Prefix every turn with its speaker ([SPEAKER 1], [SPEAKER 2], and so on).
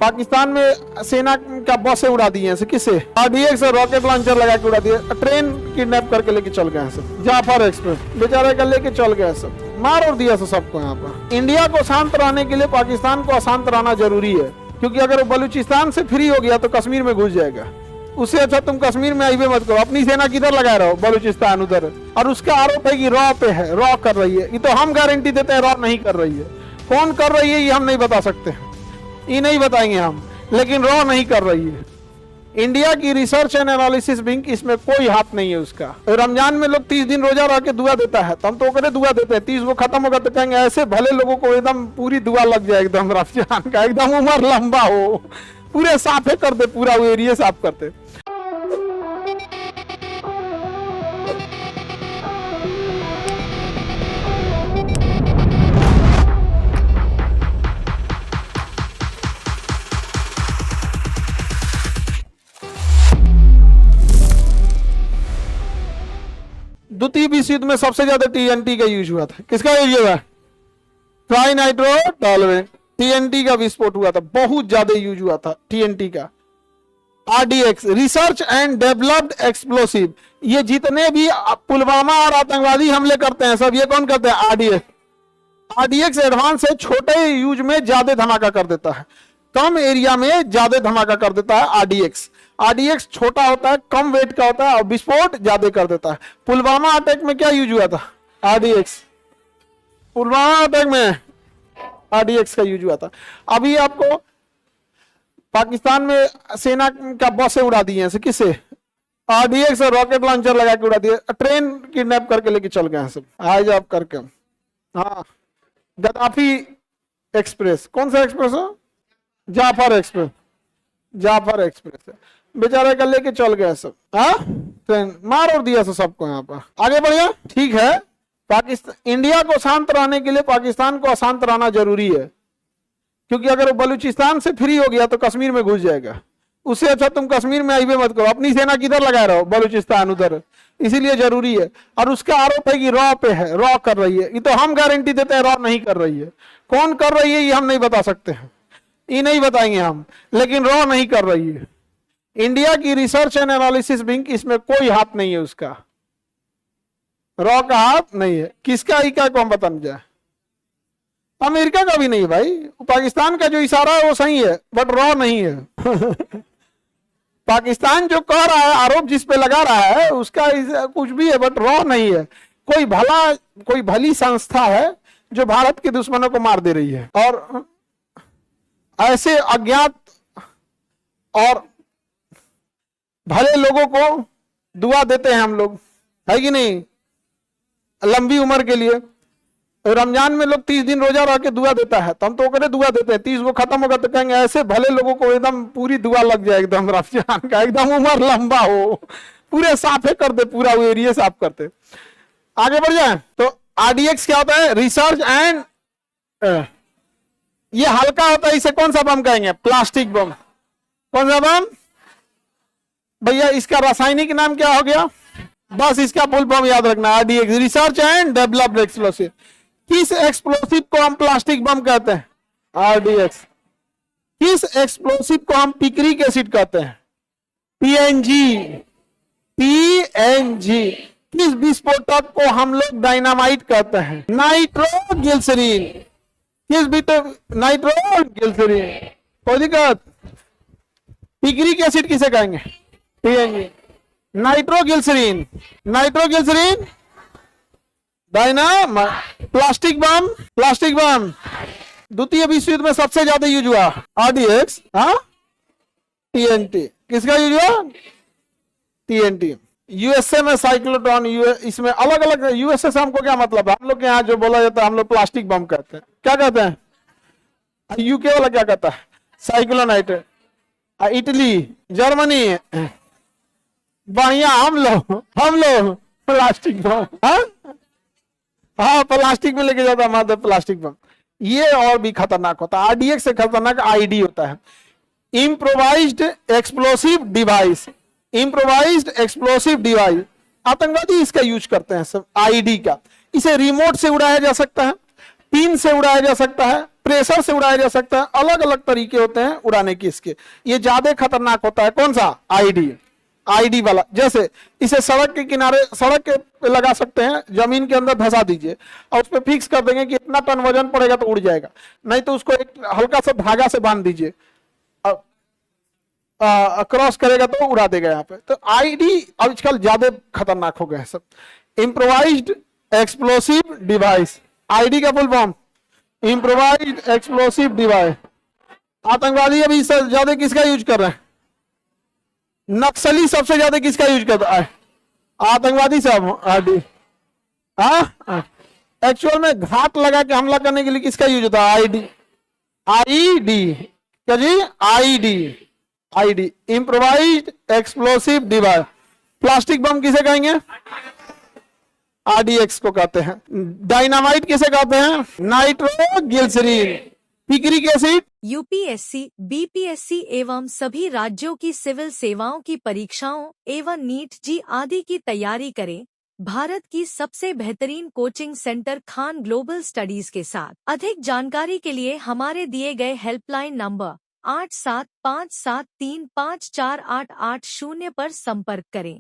[SPEAKER 1] पाकिस्तान में सेना का बसें उड़ा दी हैं, किससे? RDX से रॉकेट लॉन्चर लगा के उड़ा दिए। ट्रेन किडनैप करके लेके चल गए हैं सब। जाफर एक्सप्रेस बेचारे का लेके चल गए सब, मार और दिया सबको। यहाँ पर इंडिया को शांत रहने के लिए पाकिस्तान को अशांत रहना जरूरी है, क्योंकि अगर वो बलूचिस्तान से फ्री हो गया तो कश्मीर में घुस जाएगा। उससे अच्छा तुम कश्मीर में आईबे मत करो, अपनी सेना किधर लगा रहे हो? बलूचिस्तान उधर। और उसका आरोप है कि रॉ पे है, रॉ कर रही है। ये तो हम गारंटी देते हैं रॉ नहीं कर रही है। कौन कर रही है ये हम नहीं बता सकते, ये नहीं बताएंगे हम, लेकिन रॉ नहीं कर रही है। इंडिया की रिसर्च एंड एनालिसिस विंग, इसमें कोई हाथ नहीं है उसका। रमजान में लोग 30 दिन रोजा रह के दुआ देता है, तो हम तो करे दुआ देते हैं। 30 वो खत्म होगा तो कहेंगे ऐसे भले लोगों को एकदम पूरी दुआ लग जाए, एकदम रमजान का एकदम उम्र लंबा हो, पूरे साफे कर दे, पूरा वो एरिया साफ करते। द्वितीय विश्व युद्ध में सबसे ज्यादा TNT का यूज हुआ था। किसका यूज हुआ? ट्राई नाइट्रो टॉलरेंट, TNT का विस्फोट हुआ था, बहुत ज्यादा यूज हुआ था TNT का। RDX research and developed explosive, ये जितने भी पुलवामा और आतंकवादी हमले करते हैं सब ये कौन करते हैं? RDX एडवांस है, छोटे यूज में ज्यादा धमाका कर देता है, कम एरिया में ज्यादा धमाका कर देता है। RDX छोटा होता है, कम वेट का होता है और विस्फोट ज्यादा कर देता है। पुलवामा अटैक में क्या यूज हुआ था? RDX। पुलवामा अटैक में RDX का यूज हुआ था। अभी आपको पाकिस्तान में सेना का बसें उड़ा दी हैं, किससे? RDX से रॉकेट लॉन्चर लगा के उड़ा दिए। ट्रेन किडनैप करके लेके चल गए हैं सब, हाईजैक करके। हाँ, गद्दाफी एक्सप्रेस, कौन सा एक्सप्रेस है? जाफर एक्सप्रेस, जाफर एक्सप्रेस बेचारे का लेके चल गए सब। हाँ, ट्रेन मार और दिया सबको। यहाँ पर आगे बढ़िया, ठीक है। पाकिस्तान, इंडिया को शांत रहने के लिए पाकिस्तान को अशांत रहना जरूरी है, क्योंकि अगर वो बलूचिस्तान से फ्री हो गया तो कश्मीर में घुस जाएगा। उससे अच्छा तुम कश्मीर में आईबे मत करो, अपनी सेना किधर लगा रहे हो? बलूचिस्तान उधर। इसीलिए जरूरी है। और उसका आरोप है कि रॉ पे है, रॉ कर रही है। ये तो हम गारंटी देते हैं रॉ नहीं कर रही है। कौन कर रही है ये हम नहीं बता सकते हैं, ये नहीं बताएंगे हम, लेकिन रॉ नहीं कर रही है। इंडिया की रिसर्च एंड एनालिसिस विंग, इसमें कोई हाथ नहीं है उसका, रॉ का हाथ नहीं है। किसका इका को हम बता जाए? अमेरिका का भी नहीं है भाई। पाकिस्तान का जो इशारा है वो सही है, बट रॉ नहीं है। पाकिस्तान जो कह रहा है, आरोप जिस पे लगा रहा है, उसका कुछ भी है, बट रॉ नहीं है। कोई भली संस्था है जो भारत के दुश्मनों को मार दे रही है, और ऐसे अज्ञात और भले लोगों को दुआ देते हैं हम लोग, है कि नहीं, लंबी उम्र के लिए। रमजान में लोग 30 दिन रोजा रह के दुआ देता है, तो हम तो करे दुआ देते हैं। 30 को खत्म होगा तो कहेंगे ऐसे भले लोगों को एकदम पूरी दुआ लग जाए, एकदम रमजान का एकदम उम्र लंबा हो, पूरे साफे कर दे, पूरा वो एरिया साफ करते। आगे बढ़ जाए तो RDX क्या होता है? रिसर्च एंड, ये हल्का होता है, इसे कौन सा बम कहेंगे? प्लास्टिक बम। कौन सा बम भैया? इसका रासायनिक नाम क्या हो गया? बस इसका फुल फॉर्म याद रखना, RDX research and developed explosive. किस एक्सप्लोसिव को हम प्लास्टिक बम कहते हैं? RDX। किस एक्सप्लोसिव को हम पिक्रिक एसिड कहते हैं? PNG। किस विस्फोटक को हम लोग डायनामाइट कहते हैं? नाइट्रोग्लिसरीन। किस नाइट्रोग्लिसरीन, कोई दिक्कत? पिक्रिक एसिड किसे कहेंगे? PNG। नाइट्रोग्लिसरीन, नाइट्रोग्लिसरीन प्लास्टिक बम। द्वितीय विश्व युद्ध में सबसे ज्यादा यूज हुआ RDX। हाँ, TNT। किसका यूज हुआ? TNT। USA में साइक्लोट्रॉन, इसमें अलग अलग। USA से हमको क्या मतलब है? हम लोग के यहाँ जो बोला जाता है हम लोग प्लास्टिक बम कहते हैं। क्या कहते हैं? UK वाला क्या कहता है? साइक्लोनाइट। इटली, जर्मनी, बढ़िया हम लोग प्लास्टिक बम। हाँ, प्लास्टिक में लेके जाता हमारा प्लास्टिक बम। ये और भी खतरनाक होता है। RDX से खतरनाक ID होता है, improvised explosive device. Improvised explosive device, आतंकवादी इसका यूज करते हैं सब। ID का, इसे रिमोट से उड़ाया जा सकता है, पिन से उड़ाया जा सकता है, प्रेशर से उड़ाया जा सकता है, अलग अलग तरीके होते हैं उड़ाने के इसके। ये ज्यादा खतरनाक होता है कौन सा, आईडी, आईडी वाला। जैसे इसे सड़क के किनारे, सड़क के पे लगा सकते हैं, जमीन के अंदर धंसा दीजिए और उस पर फिक्स कर देंगे कि इतना टन वजन पड़ेगा तो उड़ जाएगा, नहीं तो उसको एक हल्का सा धागा से बांध दीजिए, क्रॉस करेगा तो उड़ा देगा यहाँ पे। तो आईडी आजकल ज्यादा खतरनाक हो गए हैं सब। इम्प्रोवाइज्ड एक्सप्लोसिव डिवाइस, आईडी का full form improvised explosive device. आतंकवादी अभी ज्यादा किसका यूज कर रहे हैं, नक्सली सबसे ज्यादा किसका यूज करता है, आतंकवादी सब। आईडी, हाँ एक्चुअल में घात लगा के हमला करने के लिए किसका यूज होता है, आईडी, आईडी क्या जी, IED, IED improvised explosive device. Plastic bomb किसे कहेंगे, आरडीएक्स को कहते हैं। डायनामाइट किसे कहते हैं, nitroglycerine. Picric acid,
[SPEAKER 2] UPSC, BPSC एवं सभी राज्यों की सिविल सेवाओं की परीक्षाओं एवं नीट जी आदि की तैयारी करें भारत की सबसे बेहतरीन coaching centre Khan global studies के साथ। अधिक जानकारी के लिए हमारे दिए गए हेल्पलाइन नंबर 8757354880 पर संपर्क करें।